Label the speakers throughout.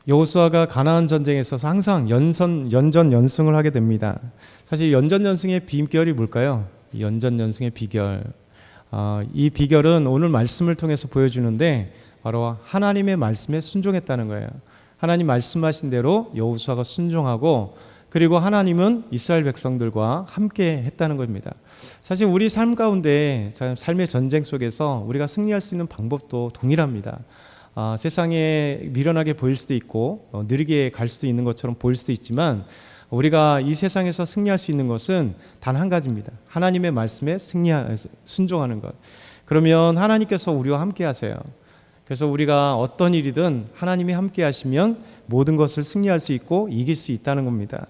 Speaker 1: 여호수아가 가나안 전쟁에 있어서 항상 연전연승을 하게 됩니다. 사실 연전연승의 비결이 뭘까요? 이 연전연승의 비결, 이 비결은 오늘 말씀을 통해서 보여주는데 바로 하나님의 말씀에 순종했다는 거예요. 하나님 말씀하신 대로 여호수아가 순종하고, 그리고 하나님은 이스라엘 백성들과 함께 했다는 겁니다. 사실 우리 삶 가운데, 삶의 전쟁 속에서 우리가 승리할 수 있는 방법도 동일합니다. 세상에 미련하게 보일 수도 있고 느리게 갈 수도 있는 것처럼 보일 수도 있지만, 우리가 이 세상에서 승리할 수 있는 것은 단 한 가지입니다. 하나님의 말씀에 순종하는 것. 그러면 하나님께서 우리와 함께 하세요. 그래서 우리가 어떤 일이든 하나님이 함께 하시면 모든 것을 승리할 수 있고 이길 수 있다는 겁니다.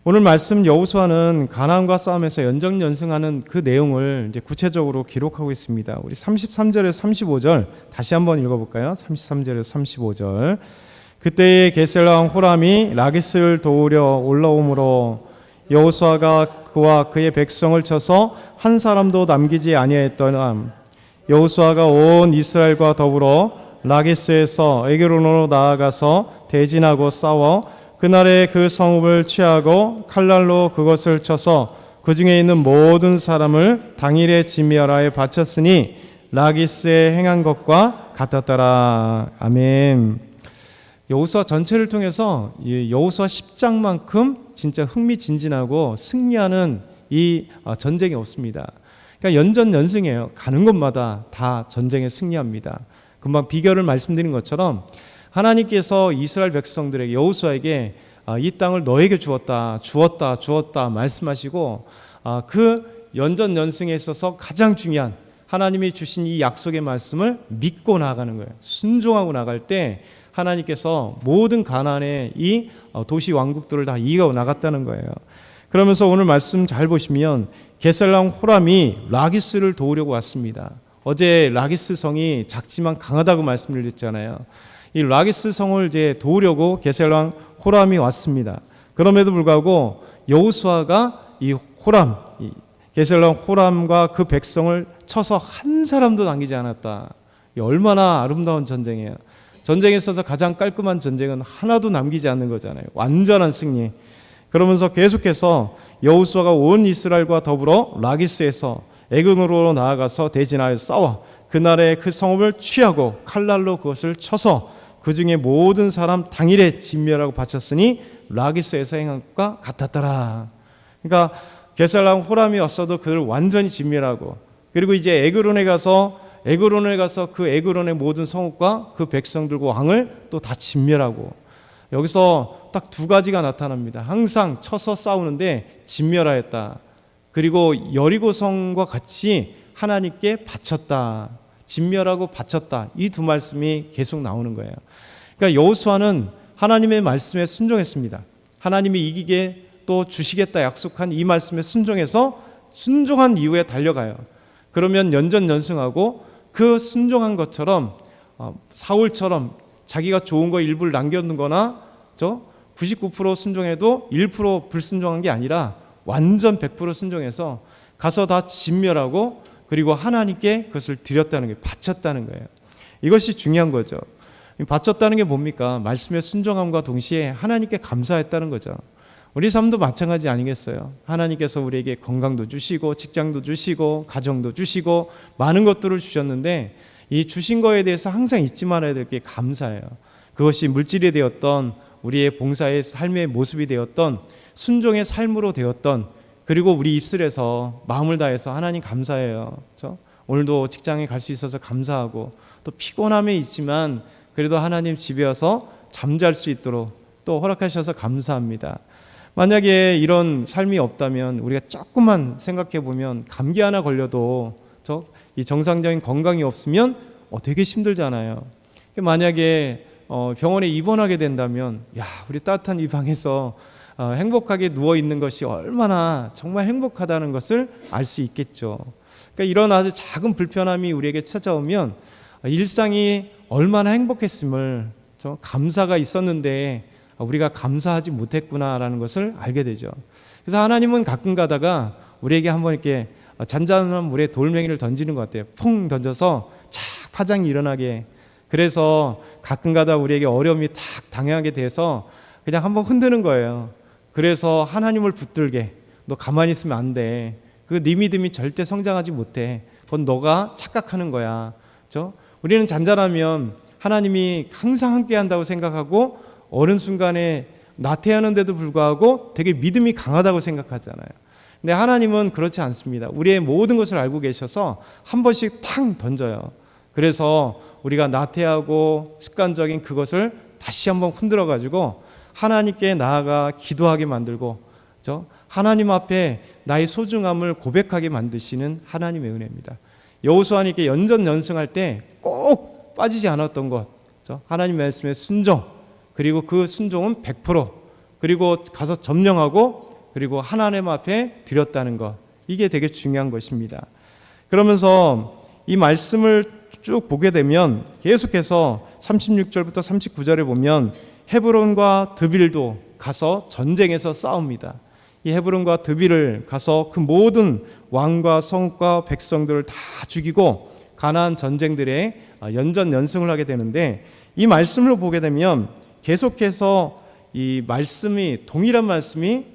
Speaker 1: 오늘 말씀 여호수아는 가나안과 싸움에서 연전연승하는 그 내용을 이제 구체적으로 기록하고 있습니다. 우리 33절에서 35절 다시 한번 읽어볼까요? 33절에서 35절. 그때에 게셀 왕 호람이 라기스를 도우려 올라오므로 여호수아가 그와 그의 백성을 쳐서 한 사람도 남기지 아니하였더라. 여호수아가 온 이스라엘과 더불어 라기스에서 에그론으로 나아가서 대진하고 싸워 그날에 그 성읍을 취하고 칼날로 그것을 쳐서 그 중에 있는 모든 사람을 당일에 진멸하여 바쳤으니 라기스에 행한 것과 같았더라. 아멘. 여호수아 전체를 통해서 여호수아 10장만큼 진짜 흥미진진하고 승리하는 이 전쟁이 없습니다. 그러니까 연전연승이에요. 가는 곳마다 다 전쟁에 승리합니다. 금방 비결을 말씀드린 것처럼 하나님께서 이스라엘 백성들에게, 여호수아에게 이 땅을 너에게 주었다 말씀하시고, 그 연전연승에 있어서 가장 중요한 하나님이 주신 이 약속의 말씀을 믿고 나아가는 거예요. 순종하고 나갈 때 하나님께서 모든 가나안의 이 도시 왕국들을 다 이겨 나갔다는 거예요. 그러면서 오늘 말씀 잘 보시면 게셀 왕 호람이 라기스를 도우려고 왔습니다. 어제 라기스 성이 작지만 강하다고 말씀드렸잖아요. 이 라기스 성을 이제 도우려고 게셀 왕 호람이 왔습니다. 그럼에도 불구하고 여호수아가 이 게셀 왕 호람과 그 백성을 쳐서 한 사람도 남기지 않았다. 얼마나 아름다운 전쟁이에요. 전쟁에 있어서 가장 깔끔한 전쟁은 하나도 남기지 않는 거잖아요. 완전한 승리. 그러면서 계속해서 여호수아가 온 이스라엘과 더불어 라기스에서 에그론으로 나아가서 대진하여 싸워 그날에 그 성읍을 취하고 칼날로 그것을 쳐서 그 중에 모든 사람 당일에 진멸하고 바쳤으니 라기스에서 행한 것과 같았더라. 그러니까 게셀 왕 호람이 왔어도 그를 완전히 진멸하고, 그리고 이제 에그론에 가서 그 에그론의 모든 성읍과 그 백성들과 왕을 또 다 진멸하고, 여기서 딱 두 가지가 나타납니다. 항상 쳐서 싸우는데 진멸하였다. 그리고 여리고성과 같이 하나님께 바쳤다. 진멸하고 바쳤다. 이 두 말씀이 계속 나오는 거예요. 그러니까 여호수아는 하나님의 말씀에 순종했습니다. 하나님이 이기게 또 주시겠다 약속한 이 말씀에 순종해서 순종한 이후에 달려가요. 그러면 연전연승하고, 그 순종한 것처럼 사울처럼 자기가 좋은 거 일부를 남겨둔 거나 99% 순종해도 1% 불순종한 게 아니라 완전 100% 순종해서 가서 다 진멸하고, 그리고 하나님께 그것을 드렸다는 거예요. 바쳤다는 거예요. 이것이 중요한 거죠. 바쳤다는 게 뭡니까? 말씀에 순종함과 동시에 하나님께 감사했다는 거죠. 우리 삶도 마찬가지 아니겠어요? 하나님께서 우리에게 건강도 주시고 직장도 주시고 가정도 주시고 많은 것들을 주셨는데, 이 주신 거에 대해서 항상 잊지 말아야 될 게 감사예요. 그것이 물질이 되었던, 우리의 봉사의 삶의 모습이 되었던, 순종의 삶으로 되었던, 그리고 우리 입술에서 마음을 다해서 하나님 감사해요. 그렇죠? 오늘도 직장에 갈 수 있어서 감사하고, 또 피곤함에 있지만 그래도 하나님 집에 와서 잠잘 수 있도록 또 허락하셔서 감사합니다. 만약에 이런 삶이 없다면, 우리가 조금만 생각해 보면 감기 하나 걸려도 이 정상적인 건강이 없으면 되게 힘들잖아요. 만약에 병원에 입원하게 된다면, 우리 따뜻한 이 방에서 행복하게 누워 있는 것이 얼마나 정말 행복하다는 것을 알 수 있겠죠. 그러니까 이런 아주 작은 불편함이 우리에게 찾아오면 일상이 얼마나 행복했음을, 감사가 있었는데 우리가 감사하지 못했구나라는 것을 알게 되죠. 그래서 하나님은 가끔 가다가 우리에게 한번 이렇게 잔잔한 물에 돌멩이를 던지는 것 같아요. 퐁 던져서 착 파장이 일어나게. 그래서 가끔가다 우리에게 어려움이 탁 당하게 돼서 그냥 한번 흔드는 거예요. 그래서 하나님을 붙들게, 너 가만히 있으면 안 돼. 네 믿음이 절대 성장하지 못해. 그건 너가 착각하는 거야. 그렇죠? 우리는 잔잔하면 하나님이 항상 함께 한다고 생각하고 어느 순간에 나태하는데도 불구하고 되게 믿음이 강하다고 생각하잖아요. 근데 하나님은 그렇지 않습니다. 우리의 모든 것을 알고 계셔서 한 번씩 탕 던져요. 그래서 우리가 나태하고 습관적인 그것을 다시 한번 흔들어 가지고 하나님께 나아가 기도하게 만들고, 그렇죠? 하나님 앞에 나의 소중함을 고백하게 만드시는 하나님의 은혜입니다. 여호수아님께 연전연승할 때 꼭 빠지지 않았던 것, 그렇죠? 하나님 말씀의 순종, 그리고 그 순종은 100%, 그리고 가서 점령하고, 그리고 하나님 앞에 드렸다는 것, 이게 되게 중요한 것입니다. 그러면서 이 말씀을 쭉 보게 되면 계속해서 36절부터 39절에 보면 헤브론과 드빌도 가서 전쟁에서 싸웁니다. 이 헤브론과 드빌을 가서 그 모든 왕과 성과 백성들을 다 죽이고 가나안 전쟁들에 연전연승을 하게 되는데, 이 말씀을 보게 되면 계속해서 이 말씀이, 동일한 말씀이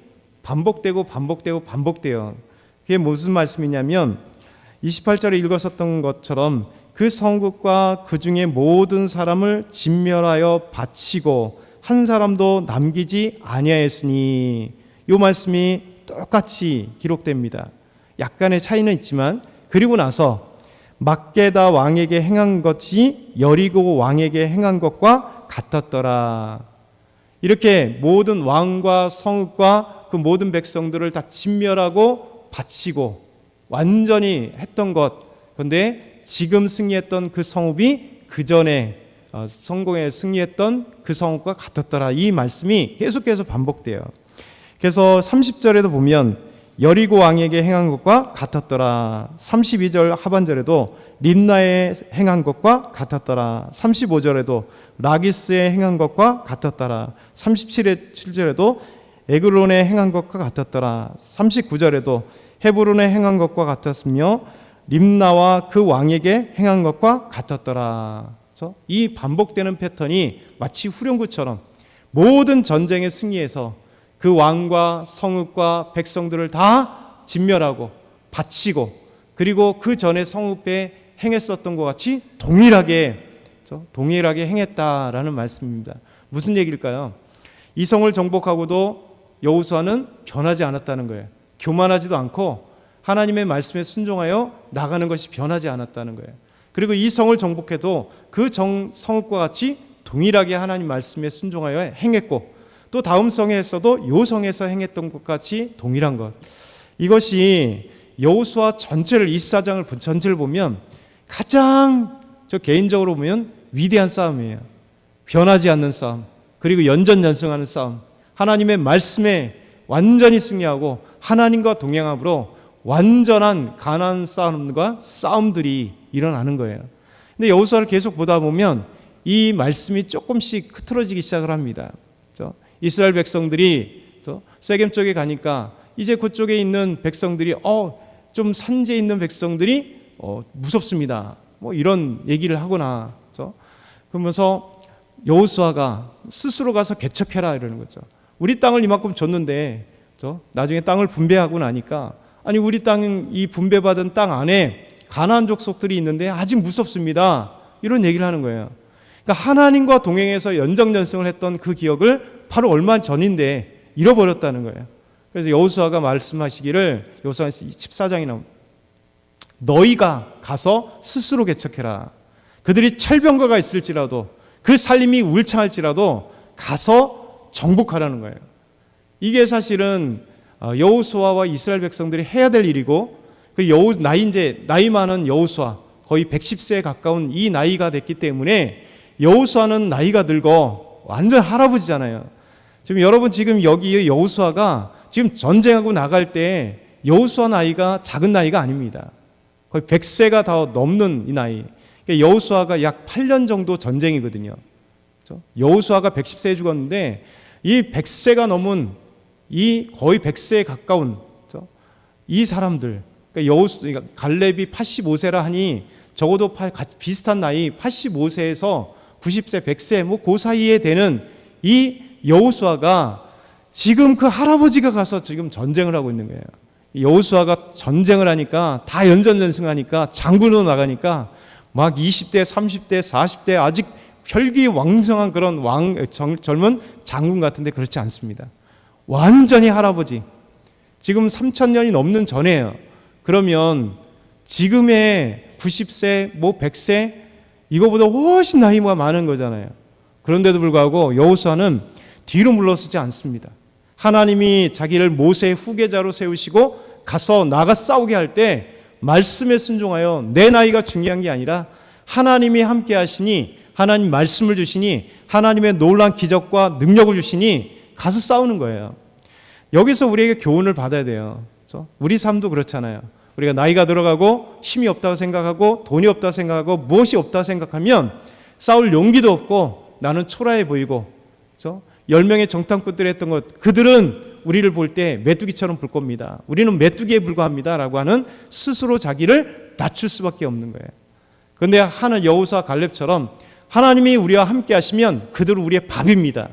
Speaker 1: 반복되고 반복돼요. 그게 무슨 말씀이냐면 28절에 읽었었던 것처럼 그 성읍과 그 중에 모든 사람을 진멸하여 바치고 한 사람도 남기지 아니하였으니, 이 말씀이 똑같이 기록됩니다. 약간의 차이는 있지만, 그리고 나서 막게다 왕에게 행한 것이 여리고 왕에게 행한 것과 같았더라. 이렇게 모든 왕과 성읍과 그 모든 백성들을 다 진멸하고 바치고 완전히 했던 것, 그런데 지금 승리했던 그 성읍이 그 전에 성공에 승리했던 그 성읍과 같았더라. 이 말씀이 계속해서 반복돼요. 그래서 30절에도 보면 여리고 왕에게 행한 것과 같았더라. 32절 하반절에도 림나에 행한 것과 같았더라. 35절에도 라기스에 행한 것과 같았더라. 37절에도 에글론에 행한 것과 같았더라. 39절에도 헤브론에 행한 것과 같았으며 림나와 그 왕에게 행한 것과 같았더라. 그렇죠? 이 반복되는 패턴이 마치 후렴구처럼 모든 전쟁에 승리해서 그 왕과 성읍과 백성들을 다 진멸하고 바치고, 그리고 그 전에 성읍에 행했었던 것 같이 동일하게 행했다라는 말씀입니다. 무슨 얘기일까요? 이 성을 정복하고도 여호수아는 변하지 않았다는 거예요. 교만하지도 않고 하나님의 말씀에 순종하여 나가는 것이 변하지 않았다는 거예요. 그리고 이 성을 정복해도 그 성읍과 같이 동일하게 하나님 말씀에 순종하여 행했고, 또 다음 성에서도 요 성에서 행했던 것 같이 동일한 것. 이것이 여호수아 전체를, 24장을 전체를 보면 가장, 저 개인적으로 보면 위대한 싸움이에요. 변하지 않는 싸움, 그리고 연전연승하는 싸움, 하나님의 말씀에 완전히 승리하고 하나님과 동행함으로 완전한 가나안 싸움과 싸움들이 일어나는 거예요. 근데 여호수아를 계속 보다 보면 이 말씀이 조금씩 흐트러지기 시작을 합니다. 그렇죠? 이스라엘 백성들이 세겜 쪽에 가니까 이제 그쪽에 있는 백성들이 좀 산지에 있는 백성들이 무섭습니다. 뭐 이런 얘기를 하거나, 그렇죠? 그러면서 여호수아가 스스로 가서 개척해라 이러는 거죠. 우리 땅을 이만큼 줬는데, 그렇죠? 나중에 땅을 분배하고 나니까, 아니 우리 땅, 이 분배받은 땅 안에 가나안 족속들이 있는데 아직 무섭습니다. 이런 얘기를 하는 거예요. 그러니까 하나님과 동행해서 연정연승을 했던 그 기억을 바로 얼마 전인데 잃어버렸다는 거예요. 그래서 여호수아가 말씀하시기를, 여호수아 14장에 나옵니다. 너희가 가서 스스로 개척해라. 그들이 철병거가 있을지라도, 그 살림이 울창할지라도 가서 정복하라는 거예요. 이게 사실은 여호수아와 이스라엘 백성들이 해야 될 일이고, 그 나이 많은 여호수아, 거의 110세에 가까운 이 나이가 됐기 때문에, 여호수아는 나이가 늙어 완전 할아버지잖아요. 지금 여기 여호수아가 지금 전쟁하고 나갈 때 여호수아 나이가 작은 나이가 아닙니다. 거의 100세가 더 넘는 이 나이. 그러니까 여호수아가 약 8년 정도 전쟁이거든요. 그렇죠? 여호수아가 110세에 죽었는데 이 100세가 넘은, 이 거의 100세에 가까운, 그렇죠? 이 사람들, 그러니까 갈렙이 85세라 하니 적어도 비슷한 나이 85세에서 90세, 100세 그 사이에 되는 이 여호수아가 지금 그 할아버지가 가서 지금 전쟁을 하고 있는 거예요. 여호수아가 전쟁을 하니까 다 연전연승하니까 장군으로 나가니까 막 20대, 30대, 40대 아직 혈기왕성한 그런 젊은 장군 같은데 그렇지 않습니다. 완전히 할아버지. 지금 3,000년이 넘는 전이에요. 그러면 지금의 90세, 100세 이거보다 훨씬 나이가 많은 거잖아요. 그런데도 불구하고 여호수아는 뒤로 물러서지 않습니다. 하나님이 자기를 모세의 후계자로 세우시고 가서 나가 싸우게 할 때 말씀에 순종하여 내 나이가 중요한 게 아니라 하나님이 함께 하시니 하나님 말씀을 주시니 하나님의 놀라운 기적과 능력을 주시니 가서 싸우는 거예요. 여기서 우리에게 교훈을 받아야 돼요. 그렇죠? 우리 삶도 그렇잖아요. 우리가 나이가 들어가고 힘이 없다고 생각하고 돈이 없다고 생각하고 무엇이 없다고 생각하면 싸울 용기도 없고 나는 초라해 보이고, 그렇죠? 10명의 정탐꾼들이 했던 것, 그들은 우리를 볼 때 메뚜기처럼 볼 겁니다. 우리는 메뚜기에 불과합니다 라고 하는 스스로 자기를 낮출 수밖에 없는 거예요. 그런데 하는 여호수아 갈렙처럼 하나님이 우리와 함께 하시면 그들은 우리의 밥입니다.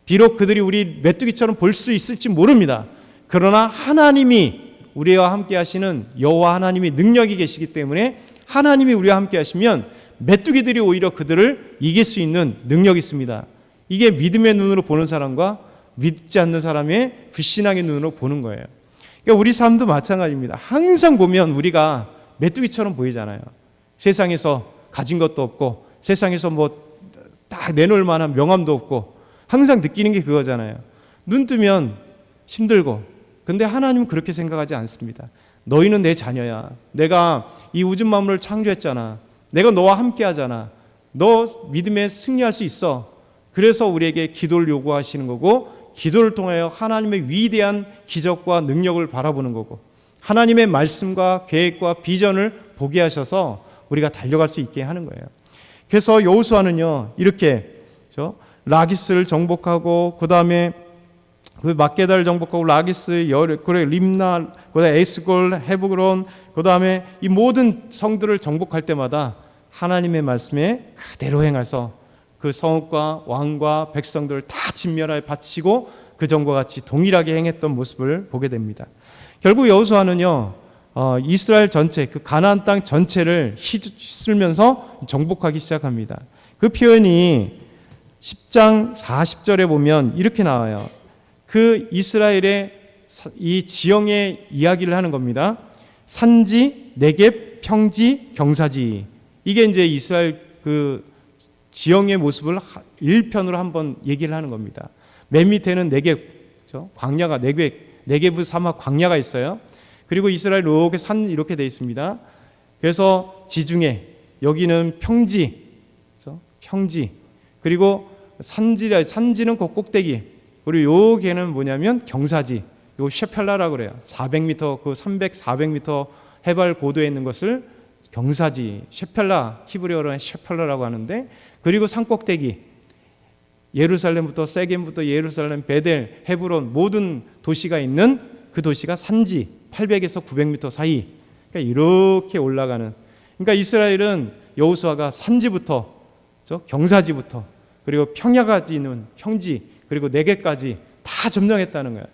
Speaker 1: 비록 그들이 우리 메뚜기처럼 볼 수 있을지 모릅니다. 그러나 하나님이 우리와 함께 하시는 여호와 하나님이 능력이 계시기 때문에 하나님이 우리와 함께 하시면 메뚜기들이 오히려 그들을 이길 수 있는 능력이 있습니다. 이게 믿음의 눈으로 보는 사람과 믿지 않는 사람의 불신앙의 눈으로 보는 거예요. 그러니까 우리 삶도 마찬가지입니다. 항상 보면 우리가 메뚜기처럼 보이잖아요. 세상에서 가진 것도 없고 세상에서 뭐 딱 내놓을 만한 명함도 없고 항상 느끼는 게 그거잖아요. 눈 뜨면 힘들고. 근데 하나님은 그렇게 생각하지 않습니다. 너희는 내 자녀야. 내가 이 우주 만물을 창조했잖아. 내가 너와 함께 하잖아. 너 믿음에 승리할 수 있어. 그래서 우리에게 기도를 요구하시는 거고 기도를 통하여 하나님의 위대한 기적과 능력을 바라보는 거고 하나님의 말씀과 계획과 비전을 보게 하셔서 우리가 달려갈 수 있게 하는 거예요. 그래서 여호수아는요 이렇게 라기스를 정복하고 그 다음에 그 막게다를 정복하고 라기스, 림나, 그 다음에 에스골, 헤브론, 그 다음에 이 모든 성들을 정복할 때마다 하나님의 말씀에 그대로 행해서 그 성읍과 왕과 백성들을 다 진멸하여 바치고 그 전과 같이 동일하게 행했던 모습을 보게 됩니다. 결국 여호수아는요 이스라엘 전체, 그 가나안 땅 전체를 휘둘면서 정복하기 시작합니다. 그 표현이 10장 40절에 보면 이렇게 나와요. 그 이스라엘의 이 지형의 이야기를 하는 겁니다. 산지, 네겝, 평지, 경사지. 이게 이제 이스라엘 그 지형의 모습을 1편으로 한번 얘기를 하는 겁니다. 맨 밑에는 네겝, 그렇죠? 광야가 네겝 사막 광야가 있어요. 그리고 이스라엘 이렇게 산 이렇게 돼 있습니다. 그래서 지중해, 여기는 평지, 그렇죠? 평지. 그리고 산지는 그 꼭대기. 그리고 여기는 뭐냐면 경사지. 요 셰펠라라고 그래요. 400m, 그 400m 해발 고도에 있는 것을 경사지, 셰펠라, 히브리어로는 셰펠라라고 하는데, 그리고 산 꼭대기, 예루살렘부터 세겜부터 예루살렘, 베델, 헤브론 모든 도시가 있는 그 도시가 산지 800에서 900m 사이. 그러니까 이렇게 올라가는. 그러니까 이스라엘은 여호수아가 산지부터, 경사지부터, 그리고 평야까지 있는 평지, 그리고 네겝까지 다 점령했다는 거예요.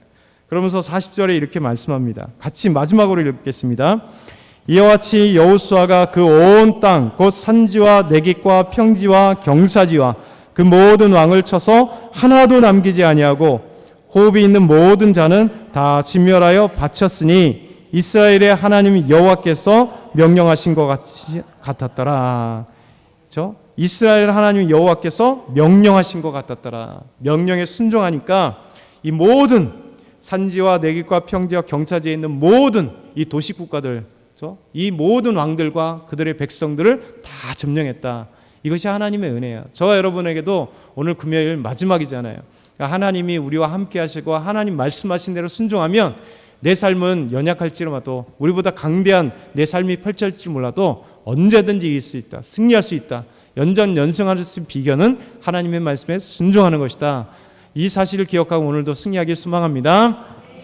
Speaker 1: 그러면서 40절에 이렇게 말씀합니다. 같이 마지막으로 읽겠습니다. 이와 같이 여호수아가 그 온 땅 곧 산지와 네겝과 평지와 경사지와 그 모든 왕을 쳐서 하나도 남기지 아니하고 호흡이 있는 모든 자는 다 진멸하여 바쳤으니 이스라엘의 하나님 여호와께서 명령하신 것 같았더라. 그렇죠? 이스라엘 하나님 여호와께서 명령하신 것 같았더라. 명령에 순종하니까 이 모든 산지와 네겝과 평지와 경사지에 있는 모든 이 도시국가들, 이 모든 왕들과 그들의 백성들을 다 점령했다. 이것이 하나님의 은혜예요. 저와 여러분에게도 오늘 금요일 마지막이잖아요. 그러니까 하나님이 우리와 함께 하시고 하나님 말씀하신 대로 순종하면 내 삶은 연약할지라도 우리보다 강대한 내 삶이 펼쳐질지 몰라도 언제든지 이길 수 있다. 승리할 수 있다. 연전연승할 수 있는 비결은 하나님의 말씀에 순종하는 것이다. 이 사실을 기억하고 오늘도 승리하길 소망합니다.